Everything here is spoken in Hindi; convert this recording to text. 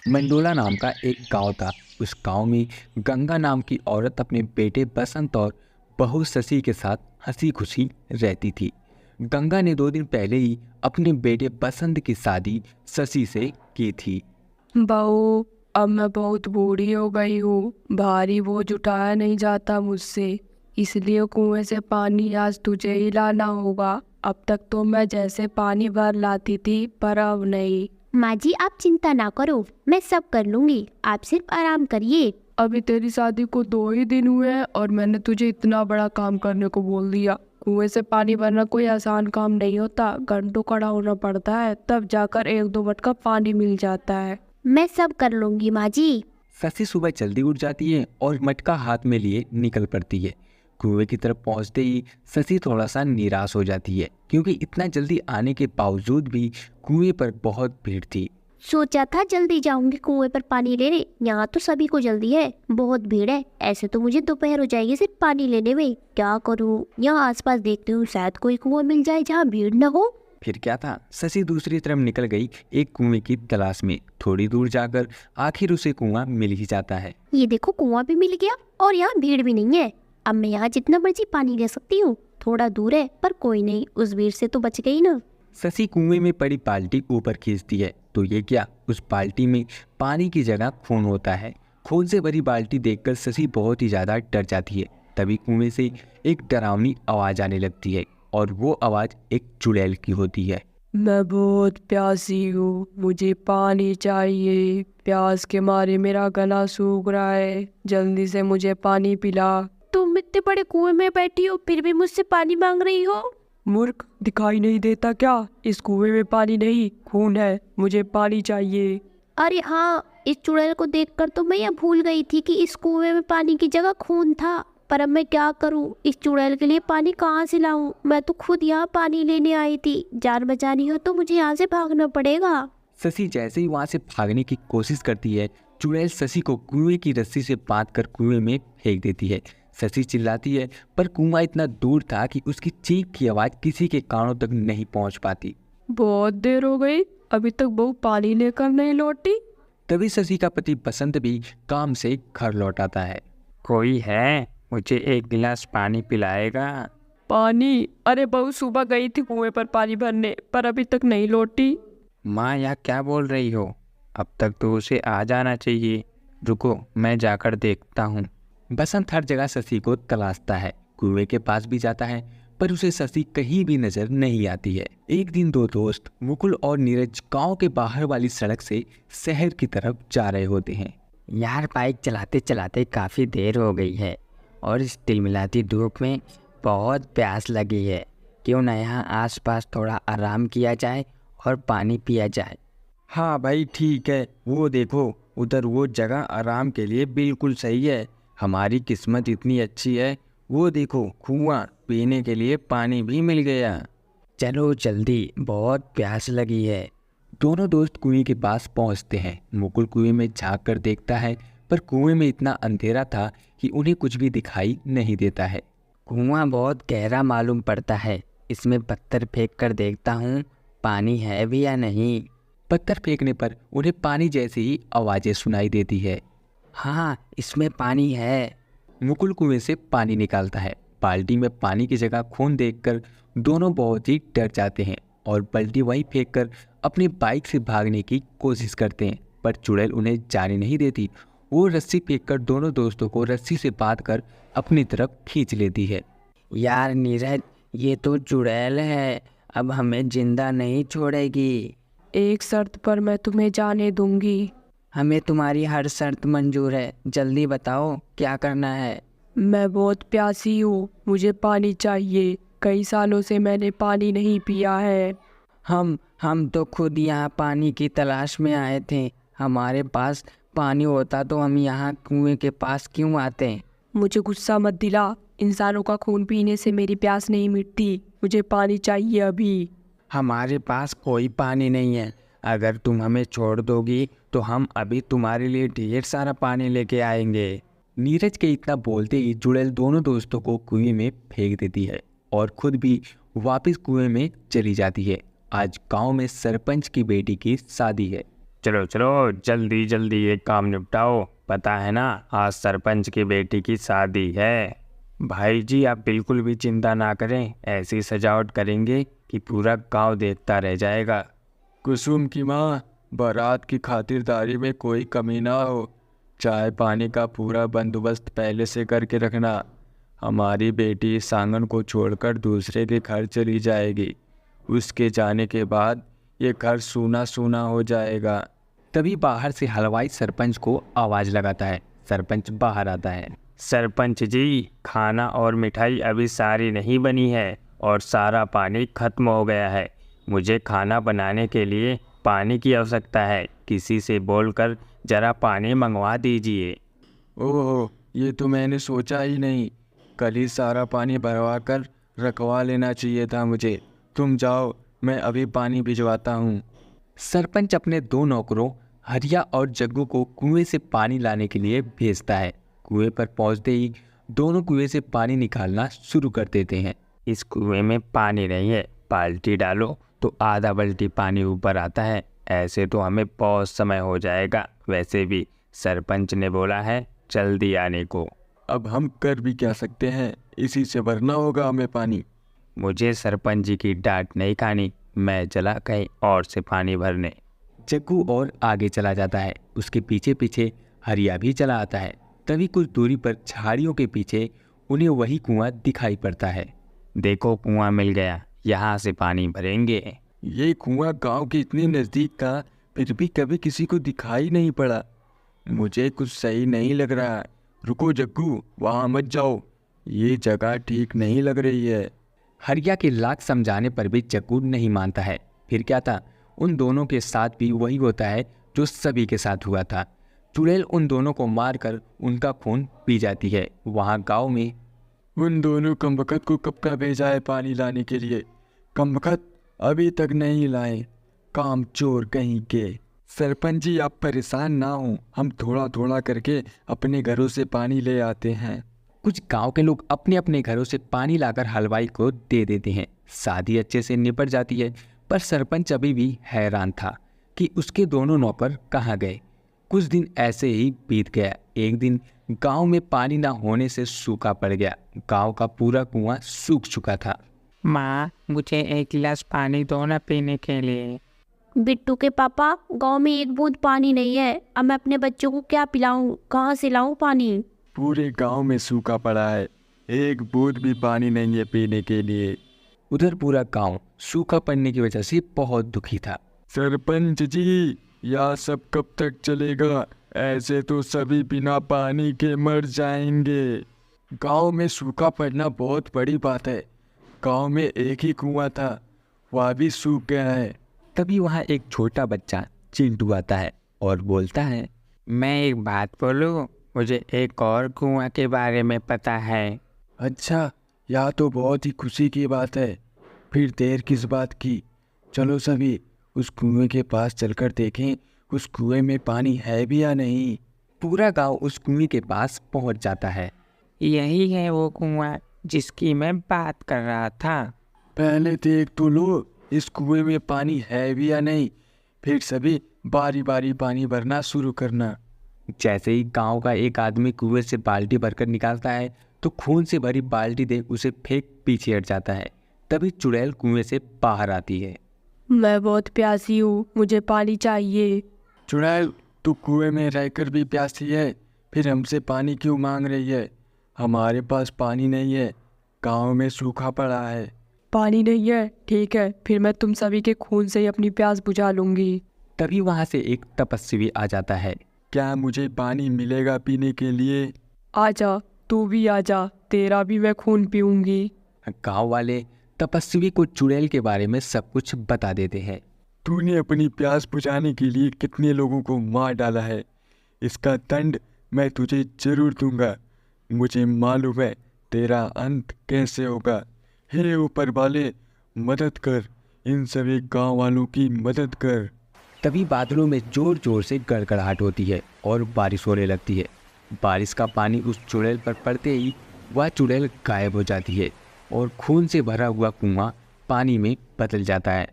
मंडोला नाम का एक गांव था। उस गांव में गंगा नाम की औरत अपने बेटे बसंत और बहू शशि के साथ हंसी खुशी रहती थी। गंगा ने 2 दिन पहले ही अपने बेटे बसंत की शादी शशि से की थी। बहू, अब मैं बहुत बूढ़ी हो गई हूँ। भारी बोझ उठाया नहीं जाता मुझसे, इसलिए कुएं से पानी आज तुझे ही लाना होगा। अब तक तो मैं जैसे पानी भर लाती थी, पर अब नहीं। माँ जी, आप चिंता ना करो, मैं सब कर लूंगी, आप सिर्फ आराम करिए। अभी तेरी शादी को 2 ही दिन हुए हैं और मैंने तुझे इतना बड़ा काम करने को बोल दिया। कुएं से पानी भरना कोई आसान काम नहीं होता, घंटों खड़ा होना पड़ता है, तब जाकर 1-2 मटका पानी मिल जाता है। मैं सब कर लूंगी माँ जी। शशि सुबह जल्दी उठ जाती है और मटका हाथ में लिए निकल पड़ती है। कुएं की तरफ पहुंचते ही शशि थोड़ा सा निराश हो जाती है, क्योंकि इतना जल्दी आने के बावजूद भी कुएं पर बहुत भीड़ थी। सोचा था जल्दी जाऊंगी कुएं पर पानी लेने, यहाँ तो सभी को जल्दी है, बहुत भीड़ है। ऐसे तो मुझे दोपहर हो जाएगी सिर्फ पानी लेने में। क्या करूँ, यहाँ आसपास देखती हूँ, शायद कोई कुआं मिल जाए जहाँ भीड़ न हो। फिर क्या था, शशि दूसरी तरफ निकल गई एक कुएं की तलाश में। थोड़ी दूर जाकर आखिर उसे कुआं मिल ही जाता है। ये देखो, कुआं भी मिल गया और यहाँ भीड़ भी नहीं है। अब मैं यहाँ जितना मर्जी पानी ले सकती हूँ। थोड़ा दूर है पर कोई नहीं, उस भीड़ से तो बच गई ना। शशि कुएं में पड़ी बाल्टी ऊपर खींचती है तो ये क्या, उस बाल्टी में पानी की जगह खून होता है। खून से भरी बाल्टी देखकर शशि बहुत ही ज़्यादा डर जाती है। तभी कुएं से एक डरावनी आवाज़ आने लगती है और वो आवाज़ एक चुड़ैल की होती है। मैं बहुत प्यासी हूँ, मुझे पानी चाहिए। प्यास के मारे मेरा गला सूख रहा है, जल्दी से मुझे पानी पिला। तुम इतने बड़े कुएं में बैठी हो, फिर भी मुझसे पानी मांग रही हो? मूर्ख, दिखाई नहीं देता क्या? इस कुएं में पानी नहीं, खून है। मुझे पानी चाहिए। अरे हाँ, इस चुड़ैल को देखकर तो मैं यह भूल गई थी कि इस कुएं में पानी की जगह खून था। पर अब मैं क्या करूं, इस चुड़ैल के लिए पानी कहाँ से लाऊं? मैं तो खुद यहाँ पानी लेने आई थी। जान बचानी हो तो मुझे यहाँ से भागना पड़ेगा। शशि जैसे ही वहां से भागने की कोशिश करती है, चुड़ैल शशि को कुएं की रस्सी से बांधकर कुएं में फेंक देती है। शशि चिल्लाती है, पर कुआं इतना दूर था कि उसकी चीख की आवाज़ किसी के कानों तक नहीं पहुंच पाती। बहुत देर हो गई, अभी तक बहू पानी लेकर नहीं लौटी। तभी शशि का पति बसंत भी काम से घर लौट आता है। कोई है, मुझे एक गिलास पानी पिलाएगा? पानी? अरे बहू सुबह गई थी कुएं पर पानी भरने, पर अभी तक नहीं लौटी। माँ, यह क्या बोल रही हो? अब तक तो उसे आ जाना चाहिए। रुको, मैं जाकर देखता हूँ। बसंत हर जगह शशि को तलाशता है, कुएं के पास भी जाता है, पर उसे शशि कहीं भी नजर नहीं आती है। एक दिन 2 दोस्त मुकुल और नीरज गांव के बाहर वाली सड़क से शहर की तरफ जा रहे होते हैं। यार, बाइक चलाते चलाते काफ़ी देर हो गई है और इस टिलमिलाती धूप में बहुत प्यास लगी है। क्यों ना यहाँ आसपास थोड़ा आराम किया जाए और पानी पिया जाए। हाँ भाई, ठीक है। वो देखो, उधर वो जगह आराम के लिए बिल्कुल सही है। हमारी किस्मत इतनी अच्छी है। वो देखो, कुआं, पीने के लिए पानी भी मिल गया। चलो जल्दी, बहुत प्यास लगी है। दोनों दोस्त कुएं के पास पहुंचते हैं। मुकुल कुएं में झांक कर देखता है, पर कुएं में इतना अंधेरा था कि उन्हें कुछ भी दिखाई नहीं देता है। कुआं बहुत गहरा मालूम पड़ता है। इसमें पत्थर फेंक कर देखता हूँ, पानी है भी या नहीं। पत्थर फेंकने पर उन्हें पानी जैसी ही आवाजें सुनाई देती है। हाँ, इसमें पानी है। मुकुल कुएं से पानी निकालता है। बाल्टी में पानी की जगह खून देखकर दोनों बहुत ही डर जाते हैं और बाल्टी वहीं फेंककर अपनी बाइक से भागने की कोशिश करते हैं, पर चुड़ैल उन्हें जाने नहीं देती। वो रस्सी फेंककर दोनों दोस्तों को रस्सी से बांधकर अपनी तरफ खींच लेती है। यार नीरज, ये तो चुड़ैल है, अब हमें जिंदा नहीं छोड़ेगी। एक शर्त पर मैं तुम्हें जाने दूंगी। हमें तुम्हारी हर शर्त मंजूर है, जल्दी बताओ क्या करना है। मैं बहुत प्यासी हूँ, मुझे पानी चाहिए। कई सालों से मैंने पानी नहीं पिया है। हम तो खुद यहाँ पानी की तलाश में आए थे। हमारे पास पानी होता तो हम यहाँ कुएं के पास क्यों आते? मुझे गुस्सा मत दिला, इंसानों का खून पीने से मेरी प्यास नहीं मिटती। मुझे पानी चाहिए अभी। हमारे पास कोई पानी नहीं है। अगर तुम हमें छोड़ दोगी तो हम अभी तुम्हारे लिए ढेर सारा पानी लेके आएंगे। नीरज के इतना बोलते ही चुड़ैल दोनों दोस्तों को कुएं में फेंक देती है और खुद भी वापस कुएं में चली जाती है। आज गांव में सरपंच की बेटी की शादी है। चलो चलो जल्दी जल्दी ये काम निपटाओ, पता है ना आज सरपंच की बेटी की शादी है। भाई जी आप बिल्कुल भी चिंता ना करें, ऐसी सजावट करेंगे कि पूरा गांव देखता रह जाएगा। कुसुम की माँ, बारात की खातिरदारी में कोई कमी ना हो, चाय पानी का पूरा बंदोबस्त पहले से करके रखना। हमारी बेटी इस आंगन को छोड़कर दूसरे के घर चली जाएगी, उसके जाने के बाद ये घर सूना सूना हो जाएगा। तभी बाहर से हलवाई सरपंच को आवाज़ लगाता है। सरपंच बाहर आता है। सरपंच जी, खाना और मिठाई अभी सारी नहीं बनी है और सारा पानी खत्म हो गया है। मुझे खाना बनाने के लिए पानी की आवश्यकता है, किसी से बोलकर ज़रा पानी मंगवा दीजिए। ओह, ये तो मैंने सोचा ही नहीं। कल ही सारा पानी भरवा कर रखवा लेना चाहिए था मुझे। तुम जाओ, मैं अभी पानी भिजवाता हूँ। सरपंच अपने 2 नौकरों हरिया और जग्गू को कुएं से पानी लाने के लिए भेजता है। कुएं पर पहुंचते ही दोनों कुएं से पानी निकालना शुरू कर देते हैं। इस कुएं में पानी नहीं है, बाल्टी डालो तो आधा बाल्टी पानी ऊपर आता है। ऐसे तो हमें बहुत समय हो जाएगा, वैसे भी सरपंच ने बोला है जल्दी आने को। अब हम कर भी क्या सकते हैं, इसी से भरना होगा हमें पानी। मुझे सरपंच जी की डांट नहीं खानी, मैं चला कहीं और से पानी भरने। जग्गू और आगे चला जाता है, उसके पीछे पीछे हरिया भी चला आता है। तभी कुछ दूरी पर झाड़ियों के पीछे उन्हें वही कुआं दिखाई पड़ता है। देखो कुआं मिल गया, यहाँ से पानी भरेंगे। ये कुआं गांव के इतने नज़दीक था, फिर भी कभी किसी को दिखाई नहीं पड़ा। मुझे कुछ सही नहीं लग रहा। रुको जग्गू, वहाँ मत जाओ, ये जगह ठीक नहीं लग रही है। हरिया के लाख समझाने पर भी जग्गू नहीं मानता है। फिर क्या था, उन दोनों के साथ भी वही होता है जो सभी के साथ हुआ था। चुड़ैल उन दोनों को मारकर उनका खून पी जाती है। वहाँ गांव में उन दोनों कमबख्त को कब का भेजा है पानी लाने के लिए? कमबख्त अभी तक नहीं लाए, काम चोर कहीं के। सरपंच जी आप परेशान ना हो, हम थोड़ा थोड़ा करके अपने घरों से पानी ले आते हैं। कुछ गांव के लोग अपने अपने घरों से पानी लाकर हलवाई को दे देते हैं। शादी अच्छे से निपट जाती है, पर सरपंच अभी भी हैरान था कि उसके दोनों नौकर कहाँ गए। कुछ दिन ऐसे ही बीत गया। एक दिन गांव में पानी ना होने से सूखा पड़ गया। गांव का पूरा कुआं सूख चुका था। माँ, मुझे 1 गिलास पानी दो ना पीने के लिए। बिट्टू के पापा, गांव में एक बूंद पानी नहीं है। अब मैं अपने बच्चों को क्या पिलाऊं, कहाँ से लाऊं पानी? पूरे गांव में सूखा पड़ा है, एक बूंद भी पानी नहीं है पीने के लिए। उधर पूरा गांव सूखा पड़ने की वजह से बहुत दुखी था। सरपंच जी, यह सब कब तक चलेगा? ऐसे तो सभी बिना पानी के मर जाएंगे। गांव में सूखा पड़ना बहुत बड़ी बात है। गांव में एक ही कुआं था, वह भी सूख गया है। तभी वहाँ एक छोटा बच्चा चिंटू आता है और बोलता है, मैं एक बात बोलूँ, मुझे एक और कुआं के बारे में पता है। अच्छा, यह तो बहुत ही खुशी की बात है। फिर देर किस बात की? चलो सभी उस कुएं के पास चलकर देखें, उस कुएं में पानी है भी या नहीं। पूरा गांव उस कुएं के पास पहुंच जाता है। यही है वो कुआं जिसकी मैं बात कर रहा था। पहले देख तो लो इस कुएं में पानी है भी या नहीं, फिर सभी बारी बारी पानी भरना शुरू करना। जैसे ही गांव का एक आदमी कुएं से बाल्टी भरकर निकालता है तो खून से भरी बाल्टी देख उसे फेंक पीछे हट जाता है। तभी चुड़ैल कुएं से बाहर आती है। मैं बहुत प्यासी हूँ, मुझे पानी चाहिए। चुड़ैल, तू कुएं में रहकर भी प्यासी है, फिर हमसे पानी क्यों मांग रही है? हमारे पास पानी नहीं है, गांव में सूखा पड़ा है। पानी नहीं है, ठीक है, फिर मैं तुम सभी के खून से ही अपनी प्यास बुझा लूंगी। तभी वहां से एक तपस्वी आ जाता है। क्या मुझे पानी मिलेगा पीने के लिए? आजा, तू भी आजा, तेरा भी मैं खून पीऊंगी। गांव वाले तपस्वी को चुड़ैल के बारे में सब कुछ बता देते हैं। तूने अपनी प्यास बुझाने के लिए कितने लोगों को मार डाला है, इसका दंड मैं तुझे जरूर दूंगा। मुझे मालूम है तेरा अंत कैसे होगा। हे ऊपर वाले, मदद कर, इन सभी गांव वालों की मदद कर। तभी बादलों में जोर जोर से गड़गड़ाहट होती है और बारिश होने लगती है। बारिश का पानी उस चुड़ैल पर पड़ते ही वह चुड़ैल गायब हो जाती है और खून से भरा हुआ कुआं पानी में बदल जाता है।